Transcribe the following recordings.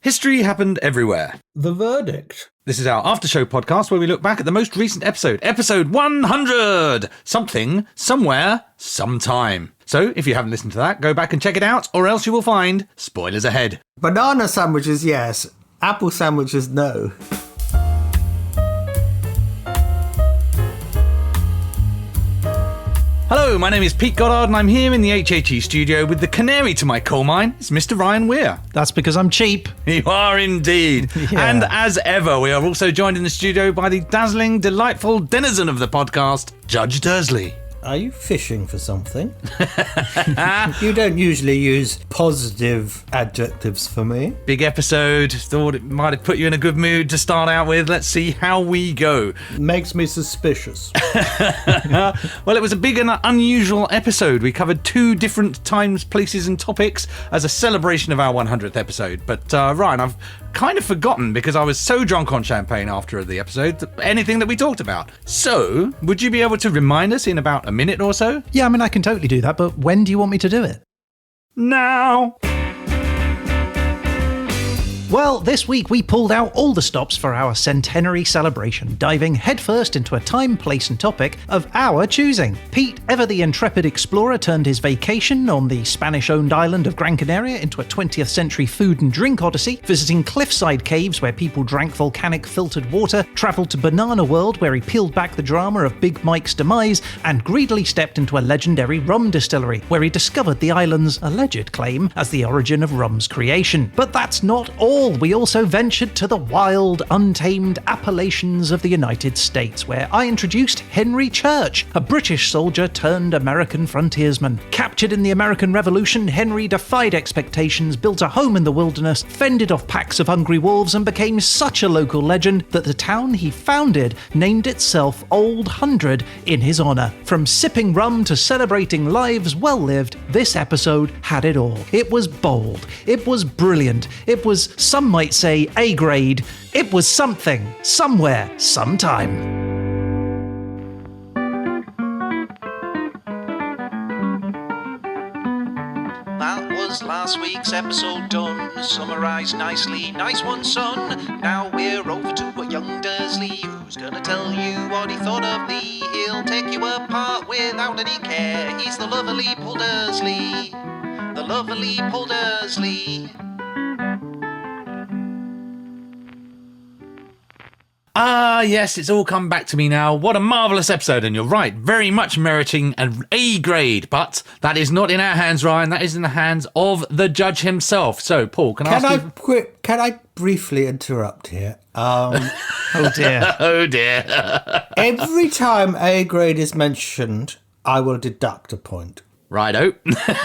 History happened everywhere. The verdict. This is our after-show podcast where we look back at the most recent episode, episode 100! Something, somewhere, sometime. So, if you haven't listened to that, go back and check it out, or else you will find spoilers ahead. Banana sandwiches, yes. Apple sandwiches, no. Hello, my name is Pete Goddard and I'm here in the HHE studio with the canary to my coal mine. It's Mr. Ryan Weir. That's because I'm cheap. You are indeed. Yeah. And as ever, we are also joined in the studio by the dazzling, delightful denizen of the podcast, Judge Dersley. Are you fishing for something? You don't usually use positive adjectives for me. Big episode. Thought it might have put you in a good mood to start out with. Let's see how we go. Makes me suspicious. Well, it was a big and unusual episode. We covered 2 different times, places and topics as a celebration of our 100th episode. But Ryan, I've kind of forgotten because I was so drunk on champagne after the episode, anything that we talked about. So, would you be able to remind us in about a minute or so? Yeah, I mean, I can totally do that, but when do you want me to do it? Now! Well, this week we pulled out all the stops for our centenary celebration, diving headfirst into a time, place and topic of our choosing. Pete, ever the intrepid explorer, turned his vacation on the Spanish-owned island of Gran Canaria into a 20th century food and drink odyssey, visiting cliffside caves where people drank volcanic filtered water, travelled to Banana World where he peeled back the drama of Big Mike's demise, and greedily stepped into a legendary rum distillery where he discovered the island's alleged claim as the origin of rum's creation. But that's not all. We also ventured to the wild, untamed Appalachians of the United States, where I introduced Henry Church, a British soldier turned American frontiersman. Captured in the American Revolution, Henry defied expectations, built a home in the wilderness, fended off packs of hungry wolves, and became such a local legend that the town he founded named itself Old 100 in his honour. From sipping rum to celebrating lives well lived, this episode had it all. It was bold. It was brilliant. It was, some might say, A-grade. It was something, somewhere, sometime. That was last week's episode done, summarised nicely. Nice one, son. Now we're over to a young Dursley, who's gonna tell you what he thought of thee. He'll take you apart without any care. He's the lovely Paul Dursley. The lovely Paul Dursley. Ah, yes, it's all come back to me now. What a marvellous episode, and you're right, very much meriting an A grade, but that is not in our hands, Ryan. That is in the hands of the judge himself. So, Paul, can I briefly interrupt here? Oh dear. Oh dear. Every time A grade is mentioned, I will deduct a point. Righto.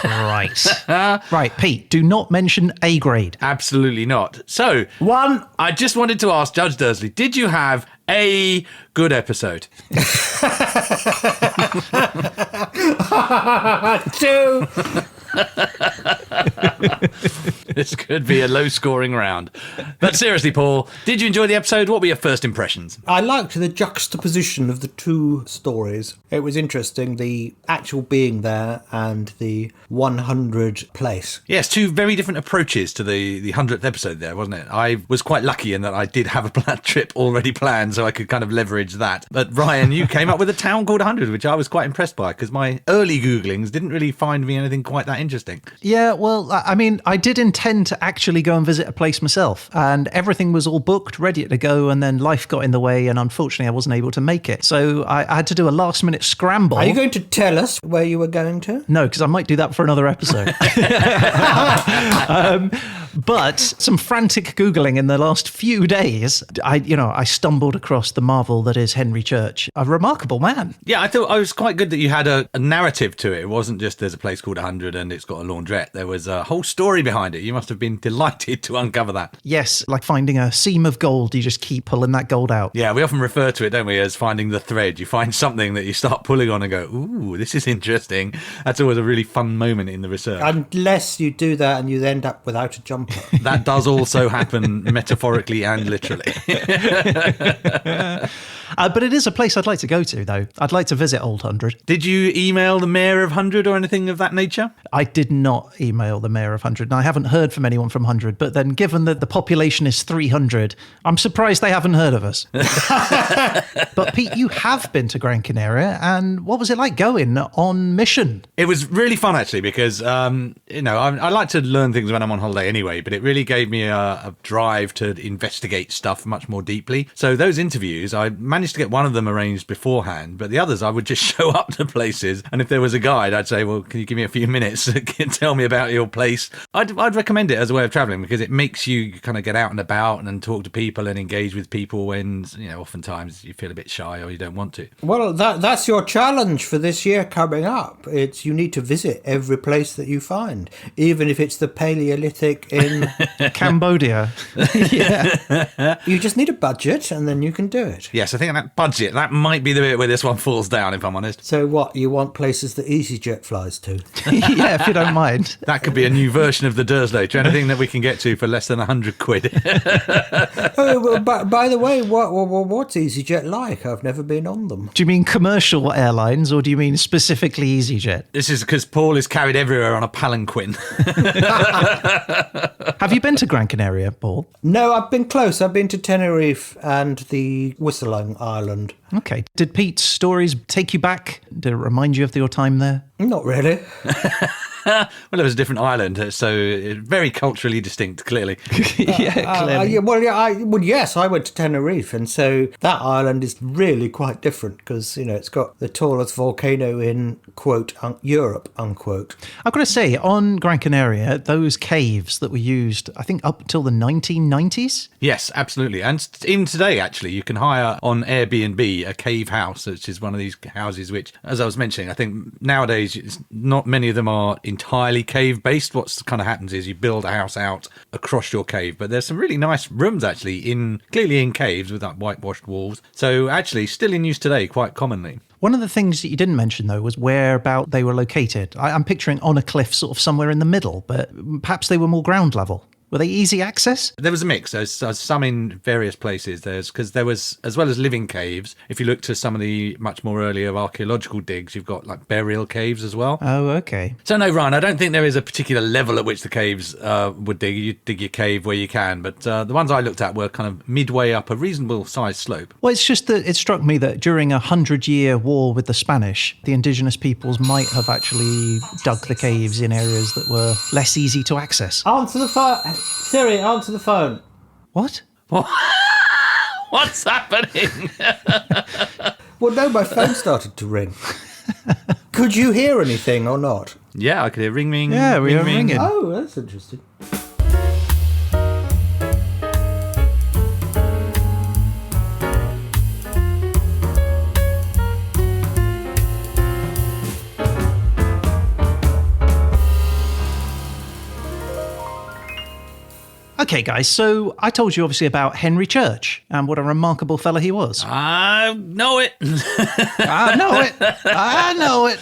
Right. Right, Pete, do not mention A grade. Absolutely not. So, 1. I just wanted to ask Judge Dersley, did you have a good episode? 2. This could be a low-scoring round. But seriously, Paul, did you enjoy the episode? What were your first impressions? I liked the juxtaposition of the 2 stories. It was interesting, the actual being there and the 100 place. Yes, 2 very different approaches to the 100th episode there, wasn't it? I was quite lucky in that I did have a trip already planned, so I could kind of leverage that. But Ryan, you came up with a town called 100, which I was quite impressed by, because my early Googlings didn't really find me anything quite that interesting. Yeah, well, I mean, I did intend to actually go and visit a place myself, and everything was all booked, ready to go, and then life got in the way, and unfortunately I wasn't able to make it. So I had to do a last-minute scramble. Are you going to tell us where you were going to? No, because I might do that for another episode. But some frantic Googling in the last few days, I stumbled across the marvel that is Henry Church. A remarkable man. Yeah, I thought it was quite good that you had a narrative to it. It wasn't just there's a place called 100 and it's got a laundrette. There was a whole story behind it. You must have been delighted to uncover that. Yes, like finding a seam of gold. You just keep pulling that gold out. Yeah, we often refer to it, don't we, as finding the thread. You find something that you start pulling on and go, ooh, this is interesting. That's always a really fun moment in the research. Unless you do that and you end up without a jumper. That does also happen metaphorically and literally. But it is a place I'd like to go to, though. I'd like to visit Old Hundred. Did you email the mayor of 100 or anything of that nature? I did not email the mayor of 100, and I haven't heard from anyone from 100. But then, given that the population is 300, I'm surprised they haven't heard of us. But Pete, you have been to Gran Canaria, and what was it like going on mission? It was really fun, actually, because, I like to learn things when I'm on holiday anyway, but it really gave me a drive to investigate stuff much more deeply. So those interviews, I managed to get one of them arranged beforehand, but the others, I would just show up to places, and if there was a guide, I'd say, well, can you give me a few minutes to tell me about your place? I'd recommend it as a way of travelling because it makes you kind of get out and about and talk to people and engage with people when, oftentimes you feel a bit shy or you don't want to. Well, that's your challenge for this year coming up. It's you need to visit every place that you find, even if it's the Paleolithic in Cambodia. Yeah. You just need a budget and then you can do it. Yes, I think that budget, that might be the bit where this one falls down, if I'm honest. So what, you want places that EasyJet flies to? Yeah, if you don't mind. That could be a new version of the Dersley. Anything that we can get to for less than 100 quid. Oh, well, by the way, what's EasyJet like? I've never been on them. Do you mean commercial airlines, or do you mean specifically EasyJet? This is because Paul is carried everywhere on a palanquin. Have you been to Gran Canaria, Paul? No, I've been close. I've been to Tenerife and the Whistling Island. Okay. Did Pete's stories take you back? Did it remind you of your time there? Not really. Well, it was a different island, so very culturally distinct, clearly. Clearly. Yes, I went to Tenerife, and so that island is really quite different because, it's got the tallest volcano in, quote, Europe, unquote. I've got to say, on Gran Canaria, those caves that were used, I think, up till the 1990s? Yes, absolutely. And even today, actually, you can hire on Airbnb a cave house, which is one of these houses which, as I was mentioning, I think nowadays, not many of them are entirely cave-based. What kind of happens is you build a house out across your cave, but there's some really nice rooms, actually, clearly in caves with that whitewashed walls. So actually, still in use today quite commonly. One of the things that you didn't mention, though, was whereabout they were located. I'm picturing on a cliff sort of somewhere in the middle, but perhaps they were more ground level. Were they easy access? There was a mix. There's some in various places. Because there was, as well as living caves, if you look to some of the much more earlier archaeological digs, you've got like burial caves as well. Oh, okay. So no, Ryan, I don't think there is a particular level at which the caves would dig. You dig your cave where you can, but the ones I looked at were kind of midway up a reasonable sized slope. Well, it's just that it struck me that during a 100-year war with the Spanish, the indigenous peoples might have actually dug the caves in areas that were less easy to access. Answer the phone. Siri, answer the phone. What? What's happening? Well, no, my phone started to ring. Could you hear anything or not? Yeah, I could hear ring. Yeah, we were ringing. Oh, that's interesting. Okay, guys, so I told you obviously about Henry Church and what a remarkable fella he was. I know it. I know it.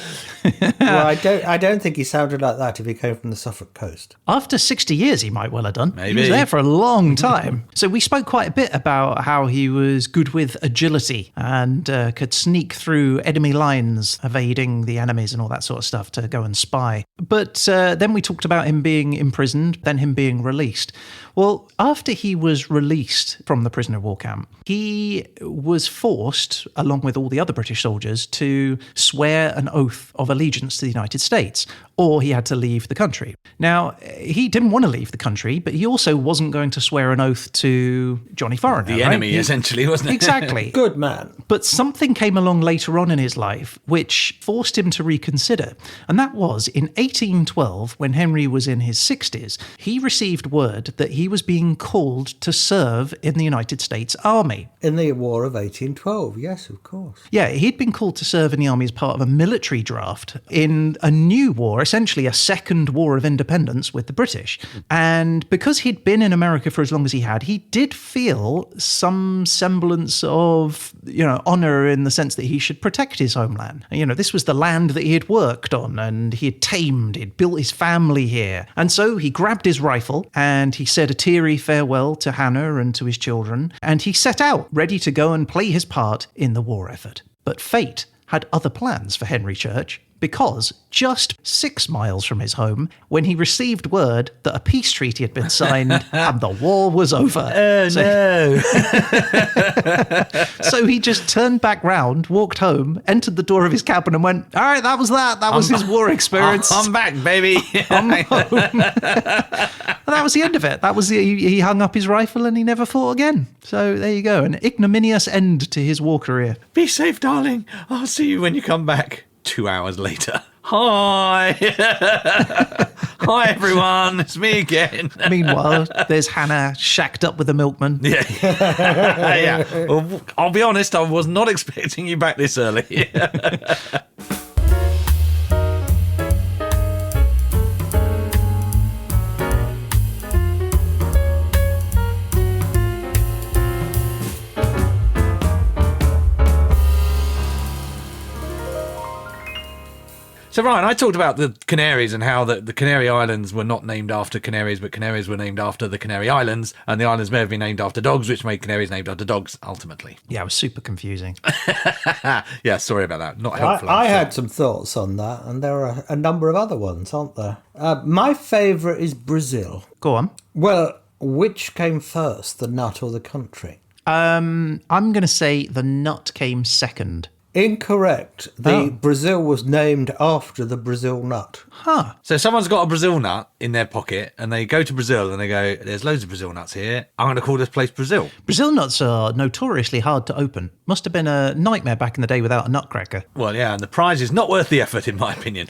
Well, I don't think he sounded like that if he came from the Suffolk coast. After 60 years, he might well have done. Maybe. He was there for a long time. So we spoke quite a bit about how he was good with agility and could sneak through enemy lines, evading the enemies and all that sort of stuff to go and spy. But then we talked about him being imprisoned, then him being released. Well, after he was released from the prisoner of war camp, he was forced, along with all the other British soldiers, to swear an oath of allegiance to the United States, or he had to leave the country. Now, he didn't want to leave the country, but he also wasn't going to swear an oath to Johnny Foreigner. The enemy, essentially, wasn't it? Exactly. Good man. But something came along later on in his life which forced him to reconsider. And that was in 1812, when Henry was in his 60s, he received word that he was being called to serve in the United States Army. In the War of 1812, yes, of course. Yeah, he'd been called to serve in the army as part of a military draft in a new war, essentially a second war of independence with the British. And because he'd been in America for as long as he had, he did feel some semblance of, honor in the sense that he should protect his homeland. This was the land that he had worked on and he had tamed, he'd built his family here. And so he grabbed his rifle and he said a teary farewell to Hannah and to his children, and he set out ready to go and play his part in the war effort. But fate had other plans for Henry Church, because just 6 miles from his home, when he received word that a peace treaty had been signed and the war was over. Oh, no. So he just turned back round, walked home, entered the door of his cabin and went, all right, that was that. That was his war experience. I'm back, baby. I'm home. And that was the end of it. He hung up his rifle and he never fought again. So there you go. An ignominious end to his war career. Be safe, darling. I'll see you when you come back. 2 hours later. Hi. Hi, everyone. It's me again. Meanwhile, there's Hannah shacked up with the milkman. Yeah. Yeah. Well, I'll be honest, I was not expecting you back this early. So, Ryan, I talked about the Canaries and how the Canary Islands were not named after Canaries, but Canaries were named after the Canary Islands, and the islands may have been named after dogs, which made Canaries named after dogs, ultimately. Yeah, it was super confusing. Yeah, sorry about that. Not helpful. I had some thoughts on that, and there are a number of other ones, aren't there? My favourite is Brazil. Go on. Well, which came first, the nut or the country? I'm going to say the nut came second. Incorrect. Brazil was named after the Brazil nut. Huh. So someone's got a Brazil nut in their pocket and they go to Brazil and they go, there's loads of Brazil nuts here. I'm going to call this place Brazil. Brazil nuts are notoriously hard to open. Must have been a nightmare back in the day without a nutcracker. Well, yeah, and the prize is not worth the effort, in my opinion.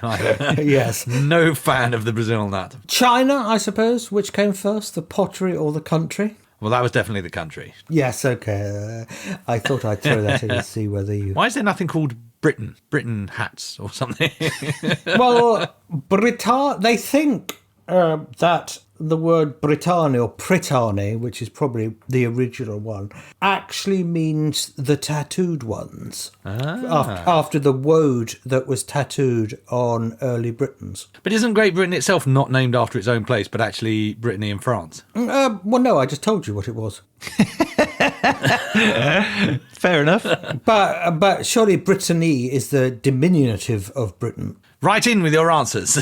Yes. No fan of the Brazil nut. China, I suppose. Which came first, the pottery or the country? Well, that was definitely the country. Yes, okay. I thought I'd throw that in and see whether you... Why is there nothing called Britain? Britain hats or something? Well, they think that the word Britannia or Pritani, which is probably the original one, actually means the tattooed ones. After the woad that was tattooed on early Britons. But isn't Great Britain itself not named after its own place, but actually Brittany in France? Well, no, I just told you what it was. Fair enough. But surely Brittany is the diminutive of Britain. Write in with your answers.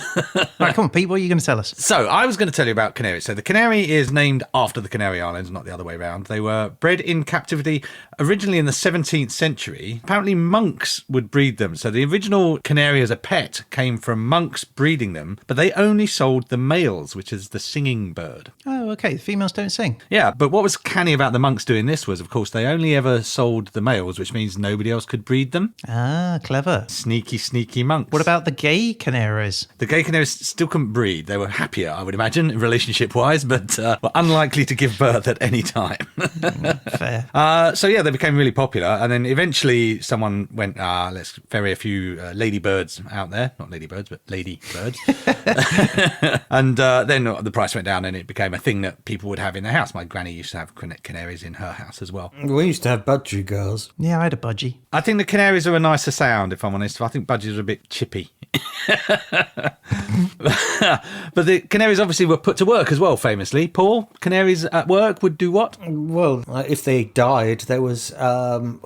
Right, come on, Pete, what are you going to tell us? So, I was going to tell you about Canaries. So, the Canary is named after the Canary Islands, not the other way around. They were bred in captivity originally in the 17th century. Apparently, monks would breed them. So, the original canary as a pet came from monks breeding them, but they only sold the males, which is the singing bird. Oh, okay, the females don't sing. Yeah, but what was canny about the monks doing this was, of course, they only ever sold the males, which means nobody else could breed them. Ah, clever. Sneaky, sneaky monks. What about the gay canaries? The gay canaries still couldn't breed. They were happier, I would imagine, relationship-wise, but were unlikely to give birth at any time. Fair. So, yeah, they became really popular. And then eventually someone went, let's ferry a few ladybirds out there. Not ladybirds, but ladybirds. And then the price went down and it became a thing that people would have in their house. My granny used to have canaries in her house as well. We used to have budgie girls. Yeah, I had a budgie. I think the canaries are a nicer sound, if I'm honest. I think budgies are a bit chippy. But the canaries obviously were put to work as well, famously. Paul, canaries at work would do what? Well, if they died, there was carbon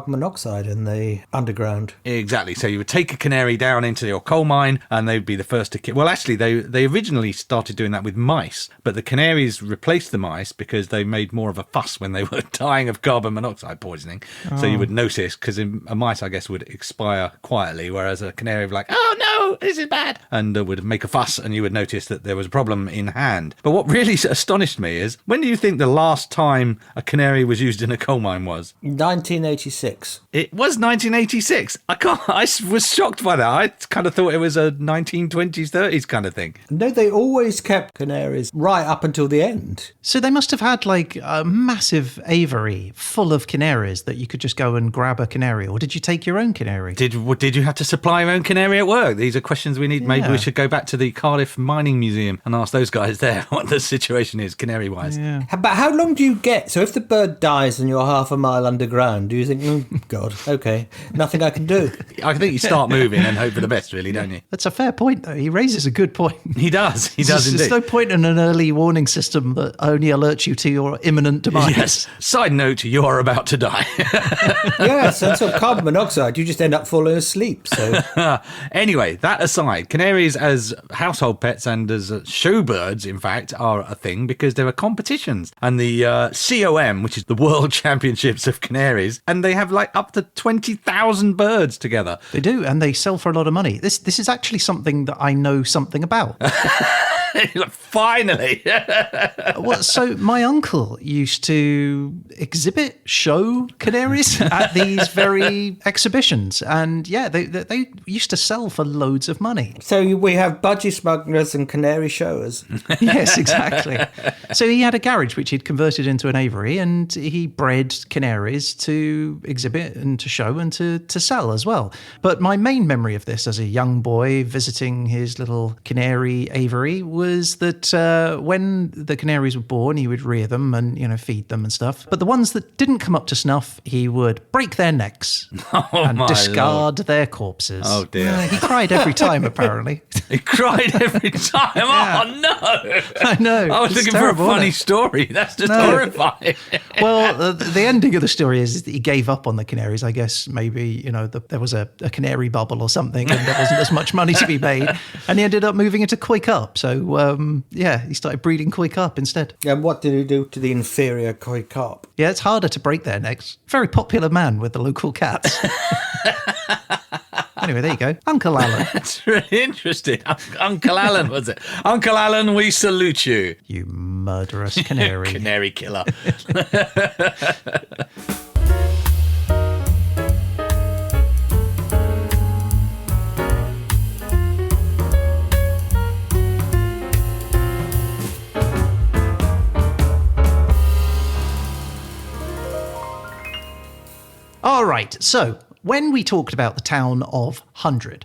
monoxide in the underground. Exactly. So you would take a canary down into your coal mine and they'd be the first to kill. Well, actually, they originally started doing that with mice, but the canaries replaced the mice because they made more of a fuss when they were dying of carbon monoxide poisoning. Oh. So you would notice, because a mice, I guess, would expire quietly, whereas a canary would be like, oh no, this is bad, and would make a fuss, and you would notice that there was a problem in hand. But what really astonished me is, when do you think the last time a canary was used in a coal mine was? 1986. It was 1986. I was shocked by that. I kind of thought it was a 1920s, 30s kind of thing. No, they always kept canaries right up until the end. So they must have had like a massive aviary full of canaries that you could just go and grab a canary, or did you take your own canary? Did you have to supply your own canary it work? These are questions we need. Maybe Yeah. we should go back to the Cardiff Mining Museum and ask those guys there what the situation is, canary-wise. Yeah. But how long do you get? So if the bird dies and you're half a mile underground, do you think, God, okay, nothing I can do? I think you start moving and hope for the best, really, don't you? That's a fair point, though. He raises a good point. He does. He does There's indeed. no point in an early warning system that only alerts you to your imminent demise. Yes. Side note, you are about to die. Yes, and so carbon monoxide, you just end up falling asleep. So Anyway, that aside, canaries as household pets and as showbirds, in fact, are a thing because there are competitions. And the COM, which is the World Championships of Canaries, and they have like up to 20,000 birds together. They do, and they sell for a lot of money. This is actually something that I know something about. Finally. Well, so my uncle used to show canaries at these very exhibitions, and yeah, they used to sell for loads of money. we have budgie smugglers and canary showers. Yes, exactly. So he had a garage which he'd converted into an aviary, and he bred canaries to exhibit and to show and to sell as well. But my main memory of this as a young boy visiting his little canary aviary was that when the canaries were born, he would rear them and, feed them and stuff. But the ones that didn't come up to snuff, he would break their necks and my discard their corpses. Oh, dear. He cried every time, apparently. He cried every time. Yeah. Oh, no. I know. I was It's looking terrible, for a isn't funny it? story. That's just No. horrifying. Well, the ending of the story is that he gave up on the canaries. I guess maybe, there was a canary bubble or something and there wasn't as much money to be made. And he ended up moving into koi carp. So, he started breeding koi carp instead. And what did he do to the inferior koi carp? Yeah, it's harder to break their necks. Very popular man with the local cats. Anyway, there you go. Uncle Alan. That's really interesting. Uncle Alan, was it? Uncle Alan, we salute you. You murderous canary. Canary killer. All right, so when we talked about the town of 100,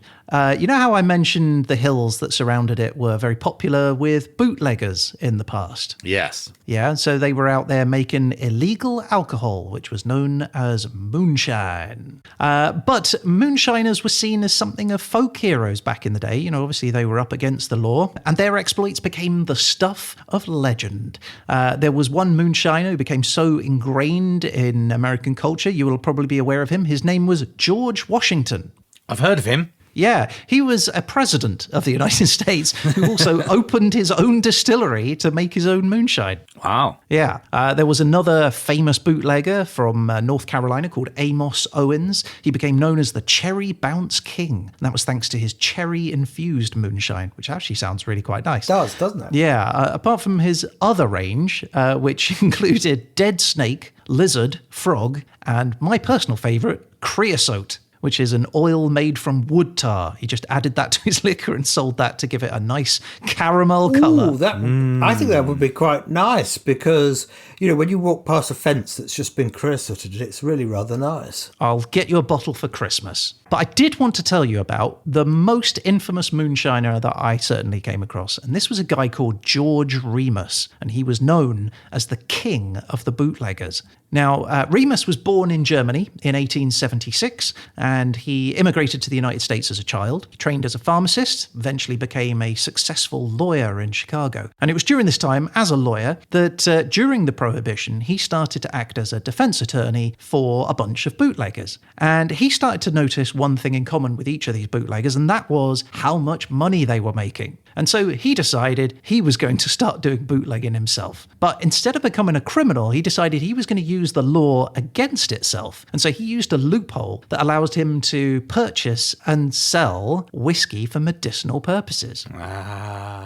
you know how I mentioned the hills that surrounded it were very popular with bootleggers in the past? Yes. Yeah, so they were out there making illegal alcohol, which was known as moonshine. But moonshiners were seen as something of folk heroes back in the day. Obviously they were up against the law, and their exploits became the stuff of legend. There was one moonshiner who became so ingrained in American culture, you will probably be aware of him. His name was George Washington. I've heard of him. Yeah, he was a president of the United States who also opened his own distillery to make his own moonshine. Wow. Yeah, there was another famous bootlegger from North Carolina called Amos Owens. He became known as the Cherry Bounce King. And that was thanks to his cherry-infused moonshine, which actually sounds really quite nice. It does, doesn't it? Yeah, apart from his other range, which included dead snake, lizard, frog, and my personal favourite, creosote, which is an oil made from wood tar. He just added that to his liquor and sold that to give it a nice caramel colour. Ooh, I think that would be quite nice because, when you walk past a fence that's just been creosoted, it's really rather nice. I'll get you a bottle for Christmas. But I did want to tell you about the most infamous moonshiner that I certainly came across. And this was a guy called George Remus. And he was known as the king of the bootleggers. Now, Remus was born in Germany in 1876, and he immigrated to the United States as a child. He trained as a pharmacist, eventually became a successful lawyer in Chicago. And it was during this time, as a lawyer, that during the Prohibition, he started to act as a defense attorney for a bunch of bootleggers. And he started to notice one thing in common with each of these bootleggers, and that was how much money they were making. And so he decided he was going to start doing bootlegging himself. But instead of becoming a criminal, he decided he was going to use the law against itself. And so he used a loophole that allowed him to purchase and sell whiskey for medicinal purposes.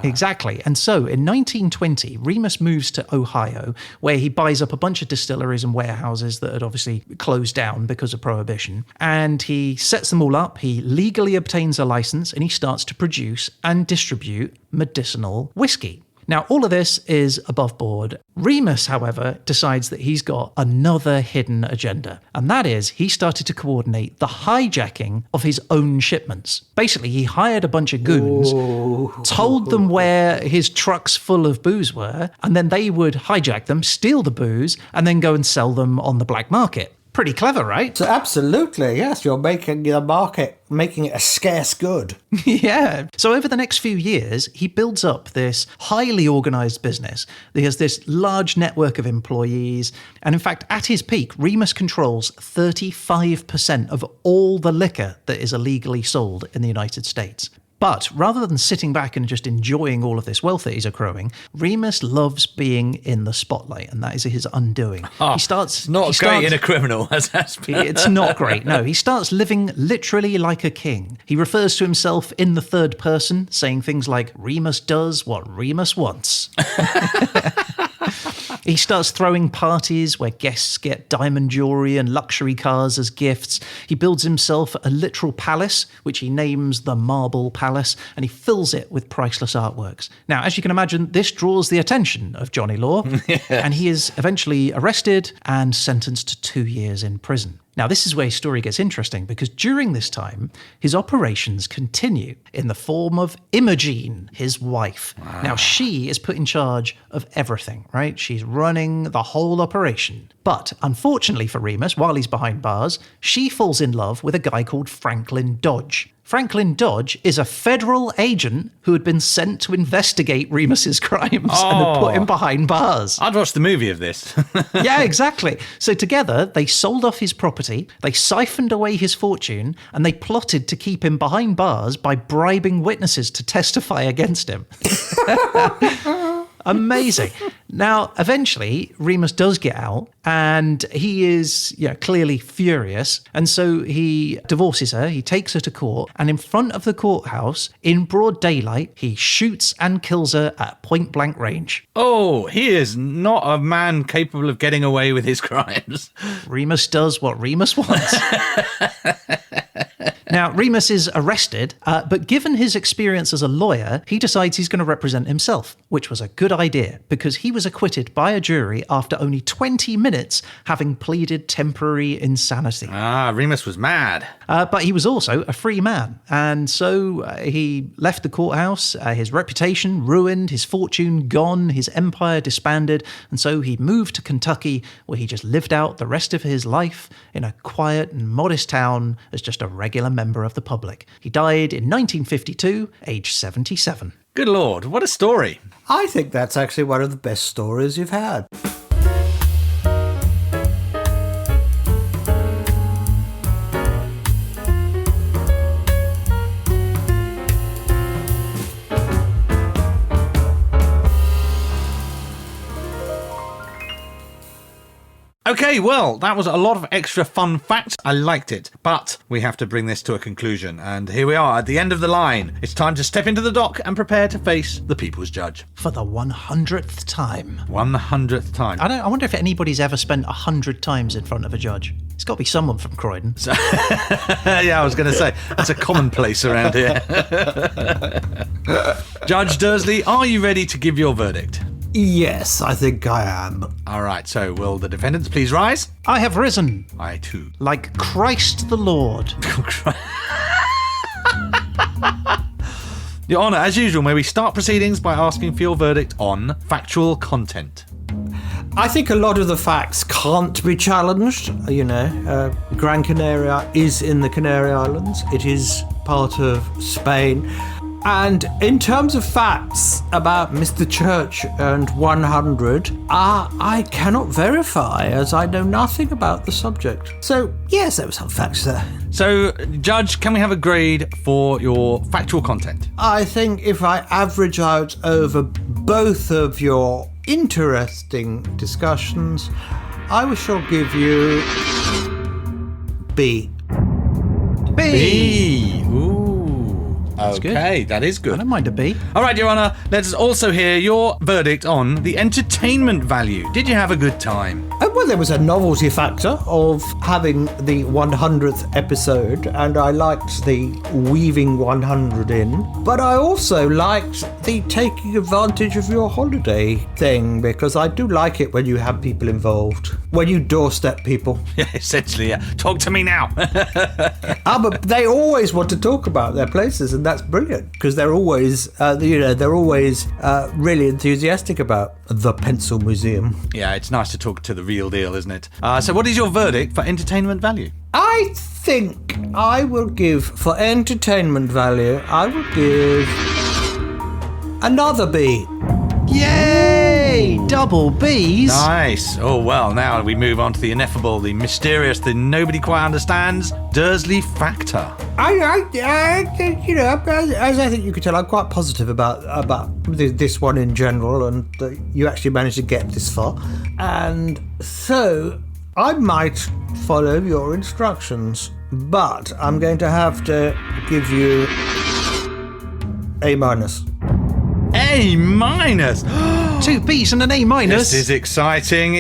Exactly. And so in 1920, Remus moves to Ohio, where he buys up a bunch of distilleries and warehouses that had obviously closed down because of Prohibition. And he sets them all up. He legally obtains a license and he starts to produce and distribute medicinal whiskey. Now, all of this is above board. Remus, however, decides that he's got another hidden agenda, and that is he started to coordinate the hijacking of his own shipments. Basically, he hired a bunch of goons, told them where his trucks full of booze were, and then they would hijack them, steal the booze, and then go and sell them on the black market. Pretty clever, right? So absolutely, yes. You're making the market, making it a scarce good. Yeah. So over the next few years, he builds up this highly organised business. He has this large network of employees. And in fact, at his peak, Remus controls 35% of all the liquor that is illegally sold in the United States. But rather than sitting back and just enjoying all of this wealth that he's accruing, Remus loves being in the spotlight, and that is his undoing. It's not great in a criminal, as has been. It's not great, no. He starts living literally like a king. He refers to himself in the third person, saying things like, Remus does what Remus wants. He starts throwing parties where guests get diamond jewelry and luxury cars as gifts. He builds himself a literal palace, which he names the Marble Palace, and he fills it with priceless artworks. Now, as you can imagine, this draws the attention of Johnny Law, and he is eventually arrested and sentenced to 2 years in prison. Now, this is where his story gets interesting, because during this time, his operations continue in the form of Imogene, his wife. Wow. Now, she is put in charge of everything, right? She's running the whole operation. But unfortunately for Remus, while he's behind bars, she falls in love with a guy called Franklin Dodge. Franklin Dodge is a federal agent who had been sent to investigate Remus's crimes and had put him behind bars. I'd watch the movie of this. Yeah, exactly. So together, they sold off his property, they siphoned away his fortune, and they plotted to keep him behind bars by bribing witnesses to testify against him. Amazing. Now, eventually, Remus does get out, and he is clearly furious. And so he divorces her, he takes her to court, and in front of the courthouse, in broad daylight, he shoots and kills her at point-blank range. Oh, he is not a man capable of getting away with his crimes. Remus does what Remus wants. Now, Remus is arrested, but given his experience as a lawyer, he decides he's going to represent himself, which was a good idea because he was acquitted by a jury after only 20 minutes having pleaded temporary insanity. Remus was mad. But he was also a free man. And so he left the courthouse, his reputation ruined, his fortune gone, his empire disbanded. And so he moved to Kentucky, where he just lived out the rest of his life in a quiet and modest town as just a regular member of the public. He died in 1952, aged 77. Good Lord, what a story. I think that's actually one of the best stories you've had. Okay, well, that was a lot of extra fun facts. I liked it. But we have to bring this to a conclusion. And here we are at the end of the line. It's time to step into the dock and prepare to face the people's judge. For the 100th time. 100th time. I wonder if anybody's ever spent 100 times in front of a judge. It's got to be someone from Croydon. Yeah, I was going to say, that's a commonplace around here. Judge Dersley, are you ready to give your verdict? Yes, I think I am. All right, so will the defendants please rise? I have risen. I too. Like Christ the Lord. Your Honour, as usual, may we start proceedings by asking for your verdict on factual content? I think a lot of the facts can't be challenged. Gran Canaria is in the Canary Islands. It is part of Spain. And in terms of facts about Mr. Church and 100, I cannot verify as I know nothing about the subject. So, yes, there were some facts there. So, Judge, can we have a grade for your factual content? I think if I average out over both of your interesting discussions, I shall give you B. B. Ooh. Okay, that is I good. don't mind a B. All right, Your Honour, let's also hear your verdict on the entertainment value. Did you have a good time? Well, there was a novelty factor of having the 100th episode, and I liked the weaving 100 in. But I also liked the taking advantage of your holiday thing, because I do like it when you have people involved, when you doorstep people. Yeah, essentially, yeah. Talk to me now. But they always want to talk about their places, and that's brilliant, because they're always, really enthusiastic about the Pencil Museum. Yeah, it's nice to talk to the real deal, isn't it? So what is your verdict for entertainment value? I think I will give, for entertainment value, I will give another B. Yay! Double Bs. Nice. Oh, well, now we move on to the ineffable, the mysterious, the nobody quite understands, Dersley factor. I think, as I think you could tell, I'm quite positive about this one in general, and that you actually managed to get this far. And so I might follow your instructions, but I'm going to have to give you A-. A minus. 2 Bs and an A minus. This is exciting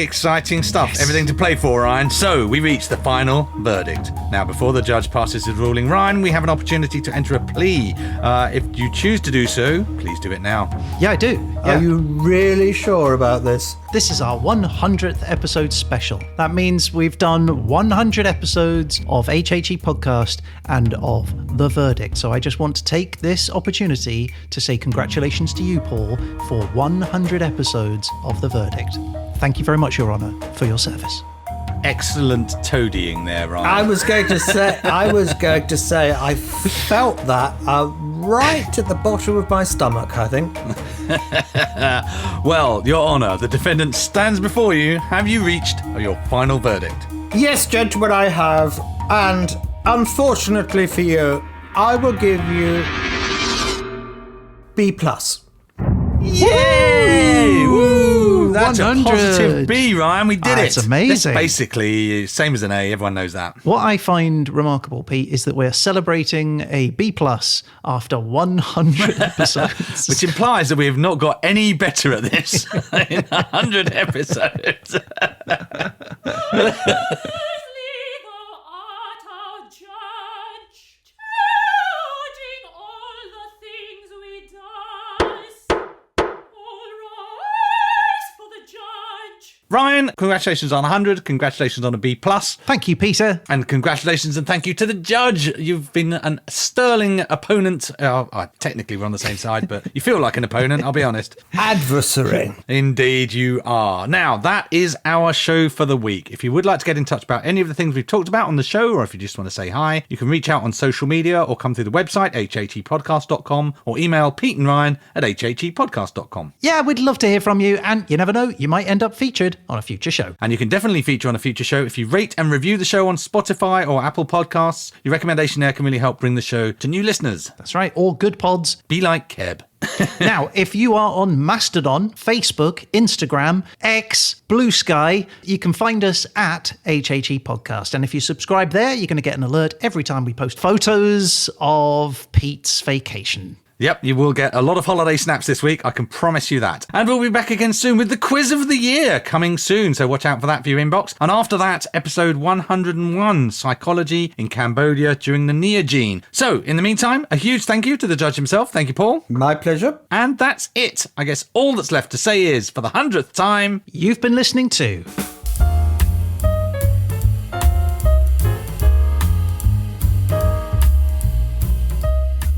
stuff. Yes. Everything to play for, Ryan. So we reach the final verdict. Now, before the judge passes his ruling, Ryan, we have an opportunity to enter a plea. If you choose to do so, please do it now. Yeah, I do. Yeah. Are you really sure about this? This is our 100th episode special. That means we've done 100 episodes of HHE Podcast and of The Verdict. So I just want to take this opportunity to say congratulations to you, Paul, for 100 episodes of The Verdict. Thank you very much, Your Honour, for your service. Excellent toadying there, Ryan. I was going to say, I felt that right at the bottom of my stomach, I think. Well, Your Honour, the defendant stands before you. Have you reached your final verdict? Yes, gentlemen, I have. And unfortunately for you, I will give you B+. Yay! Woo! That's 100. a positive B, Ryan. We did it. That's amazing. That's basically same as an A. Everyone knows that. What I find remarkable, Pete, is that we're celebrating a B+ after 100 episodes. Which implies that we have not got any better at this in 100 episodes. Ryan, congratulations on 100. Congratulations on a B+. Thank you, Peter. And congratulations and thank you to the judge. You've been a sterling opponent. Technically, we're on the same side, but you feel like an opponent, I'll be honest. Adversary. Indeed you are. Now, that is our show for the week. If you would like to get in touch about any of the things we've talked about on the show, or if you just want to say hi, you can reach out on social media or come through the website, hhepodcast.com, or email Pete and Ryan at hhepodcast.com. Yeah, we'd love to hear from you, and you never know, you might end up featured on a future show. And you can definitely feature on a future show if you rate and review the show on Spotify or Apple Podcasts. Your recommendation there can really help bring the show to new listeners. That's right, all good pods. Be like Keb. Now, if you are on Mastodon, Facebook, Instagram, X, Blue Sky, you can find us at HHE Podcast. And if you subscribe there, you're going to get an alert every time we post photos of Pete's vacation. Yep, you will get a lot of holiday snaps this week, I can promise you that. And we'll be back again soon with the quiz of the year coming soon, so watch out for that for your inbox. And after that, episode 101, Psychology in Cambodia during the Neogene. So, in the meantime, a huge thank you to the judge himself. Thank you, Paul. My pleasure. And that's it. I guess all that's left to say is, for the 100th time, You've been listening to...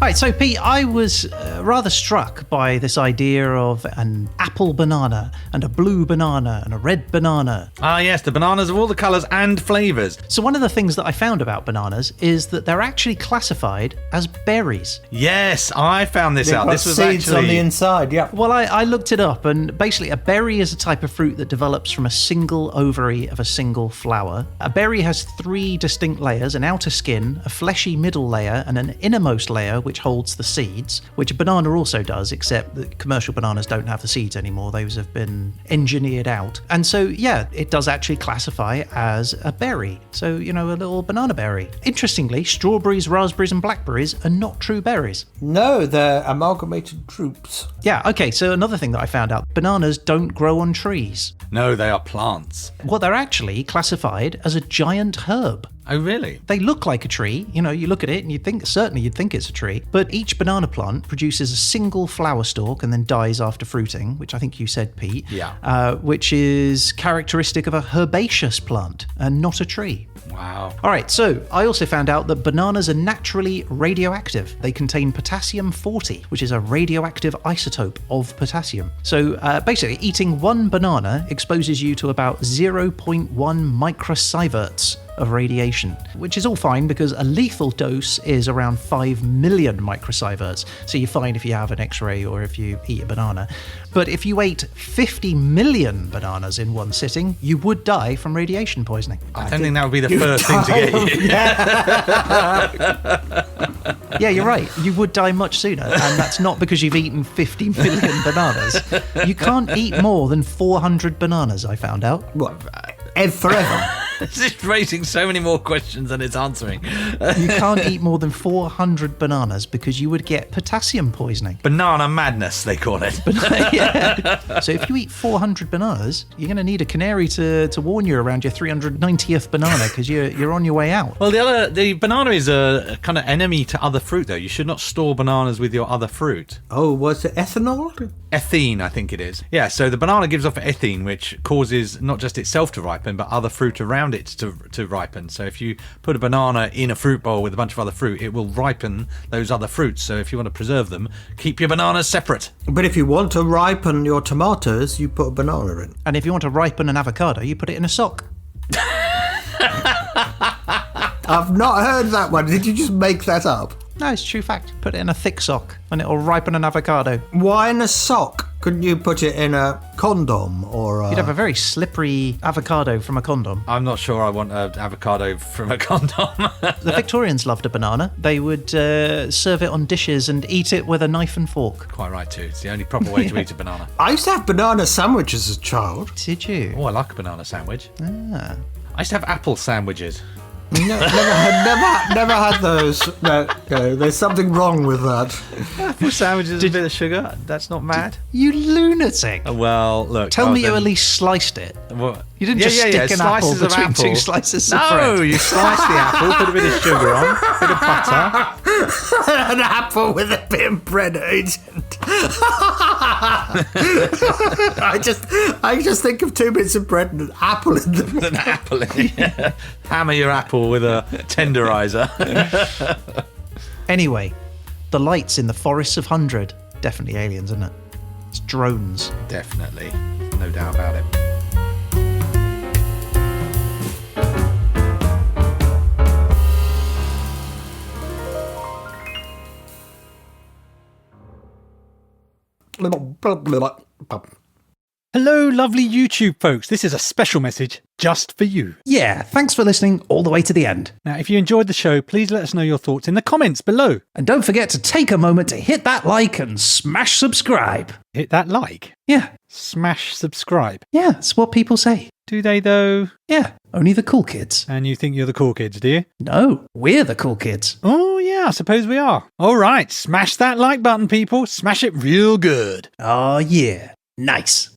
Right, so Pete, I was rather struck by this idea of an apple banana and a blue banana and a red banana. Ah yes, the bananas of all the colours and flavours. So one of the things that I found about bananas is that they're actually classified as berries. Yes, I found this out. Got This was seeds actually... on the inside, yeah. Well, I looked it up, and basically a berry is a type of fruit that develops from a single ovary of a single flower. A berry has 3 distinct layers, an outer skin, a fleshy middle layer, and an innermost layer which holds the seeds, which a banana also does, except that commercial bananas don't have the seeds anymore. Those have been engineered out. And so, yeah, it does actually classify as a berry. So, a little banana berry. Interestingly, strawberries, raspberries, and blackberries are not true berries. No, they're amalgamated drupes. Yeah, okay, so another thing that I found out, bananas don't grow on trees. No, they are plants. Well, they're actually classified as a giant herb. Oh, really? They look like a tree. You look at it and you'd think it's a tree. But each banana plant produces a single flower stalk and then dies after fruiting, which I think you said, Pete. Yeah. Which is characteristic of a herbaceous plant and not a tree. Wow. All right, so I also found out that bananas are naturally radioactive. They contain potassium-40, which is a radioactive isotope of potassium. So basically, eating one banana exposes you to about 0.1 microsieverts of radiation, which is all fine because a lethal dose is around 5 million microsieverts. So you're fine if you have an X-ray or if you eat a banana. But if you ate 50 million bananas in one sitting, you would die from radiation poisoning. I don't think that would be the first thing to get you. Yeah, you're right. You would die much sooner. And that's not because you've eaten 50 million bananas. You can't eat more than 400 bananas, I found out. What? Forever? It's just raising so many more questions than it's answering. You can't eat more than 400 bananas because you would get potassium poisoning. Banana madness, they call it. Yeah. So if you eat 400 bananas, you're going to need a canary to warn you around your 390th banana because you're on your way out. Well, the banana is a kind of enemy to other fruit, though. You should not store bananas with your other fruit. Oh, was it ethanol? Ethene, I think it is. Yeah, so the banana gives off ethene, which causes not just itself to ripen, but other fruit around it to ripen. So if you put a banana in a fruit bowl with a bunch of other fruit, it will ripen those other fruits. So if you want to preserve them, keep your bananas separate. But if you want to ripen your tomatoes, you put a banana in. And if you want to ripen an avocado, you put it in a sock. I've not heard that one. Did you just make that up? No, it's a true fact. Put it in a thick sock and it'll ripen an avocado. Why in a sock? Couldn't you put it in a condom or a... You'd have a very slippery avocado from a condom. I'm not sure I want an avocado from a condom. The Victorians loved a banana. They would serve it on dishes and eat it with a knife and fork. Quite right, too. It's the only proper way to eat a banana. I used to have banana sandwiches as a child. Did you? Oh, I like a banana sandwich. Ah. I used to have apple sandwiches. No, never had those. No, there's something wrong with that. Apple sandwiches with a bit of sugar? That's not mad. You lunatic. Well, look. Tell me you at least sliced it. What? You didn't just stick an apple Slices of between apple. two slices of bread. No, you slice the apple, put a bit of sugar on, a bit of butter. An apple with a bit of bread agent. I just think of 2 bits of bread and an apple in them. An apple in it. Yeah. Hammer your apple with a tenderizer. Anyway, the lights in the forests of 100. Definitely aliens, isn't it? It's drones. Definitely. No doubt about it. Hello, lovely YouTube folks. This is a special message just for you. Yeah, thanks for listening all the way to the end. Now, if you enjoyed the show, please let us know your thoughts in the comments below. And don't forget to take a moment to hit that like and smash subscribe. Hit that like. Yeah, Smash subscribe. yeah, it's what people say. Do they, though? Yeah, only the cool kids. And you think you're the cool kids, do you? No, we're the cool kids. Oh, yeah, I suppose we are. All right, smash that like button, people. Smash it real good. Oh, yeah. Nice.